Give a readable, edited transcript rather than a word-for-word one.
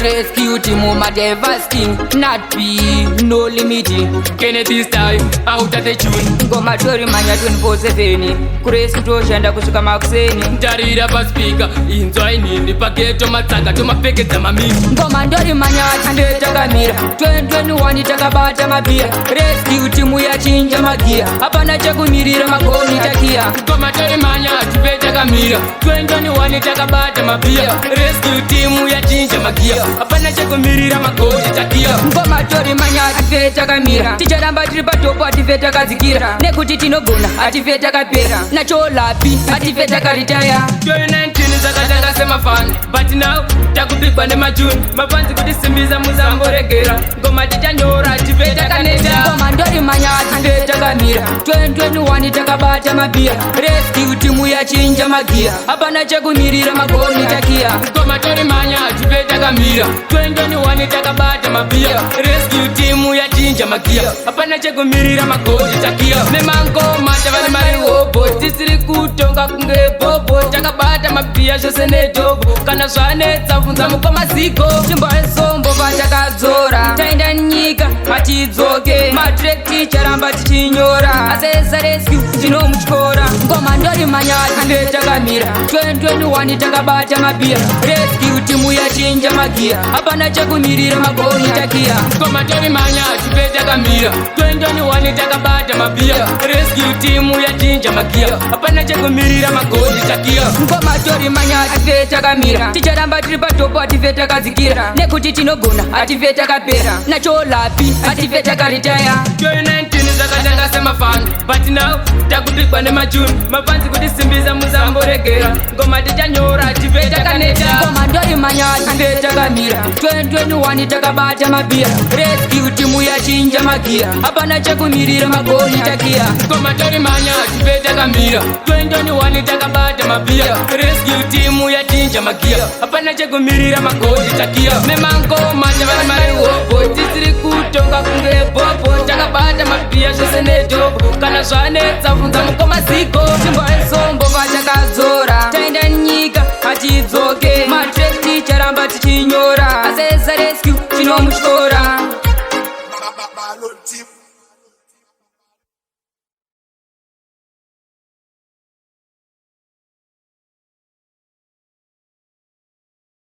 Rescue team, my devastating, not be no limiting. Kennedy style, out of the tune. Ngoma tori manya 24/7 kuresu toshanda kusvika makuseni. Ndarira pa speaker inzwa inini pageto matsanga tomapfekedza mamini. Ngoma ndori manya tande takamira 2021 takabata mabia. Rescue team yachinja magia hapana chakumirira magoni takia. Ngoma tori manya tipe takamira 2021 takabata mabia. Rescue team yachinja magia hapana chakumirira magoni takia. Ngoma tori manya tipe takamira ticharamba tiri patopo atife takadzikira nekuti tinogona atife takapera nacholapi atife takaritaya. 2019 zakatanga semafani but now takupigwa nemajuni mafanzi kuti simbiza muzamboregera ngoma tichanyora tife takaneta. Ngoma ndori manya atife takamira 2021 takabata mabia. Rescue team yachinja magia hapana chakumirira magoni takia. Ngoma tori manya tife takamira 2021 takabata mabia. Rescue team yachinja magia hapana chakumirira magoni takia. Memangoma tavane mariwobo tisiri kutonga kunge bobo takabata mabia zvose nedobo kana zvanetsa bvunza mukomaziko. Chimbo esombo patakadzora taenda nyika hatidzoke matrek ticharamba tichinyora aseza rescue tinomutyora. Ngoma ndori manya atife takamira 2021 takabata mabia. Rescue team yachinja magia hapana chakumirira magoni takia. Ngoma tori manya tife takamira 2021 takabata mabia. Rescue team yachinja magia hapana chakumirira magoni takia. Ngoma tori manya atife takamira ticharamba tiri patopo atife takadzikira nekuti tinogona atife takapera nacholapi atife takaritaya. 2019 zakatanga semafani but now takupigwa nemajuni mafanzi kuti simbiza muzamboregera ngoma tichanyora tife takaneta. Ngoma ndori manya atife takamira 2021 takabata mabia. Rescue team yachinja magia hapana chakumirira magoni takia. Ngoma tori manya tife takamira 2021 takabata mabia. Rescue team yachinja magia hapana chakumirira magoni takia. Memangoma tavane mariwobo tisiri kutonga kunge bobo takabata mabia zvose nedobo kana zvanetsa bvunza mukomaziko. Chimbo esombo patakadzora taenda nyika hatidzoke matrek ticharamba tichinyora aseza rescue tinomutyora.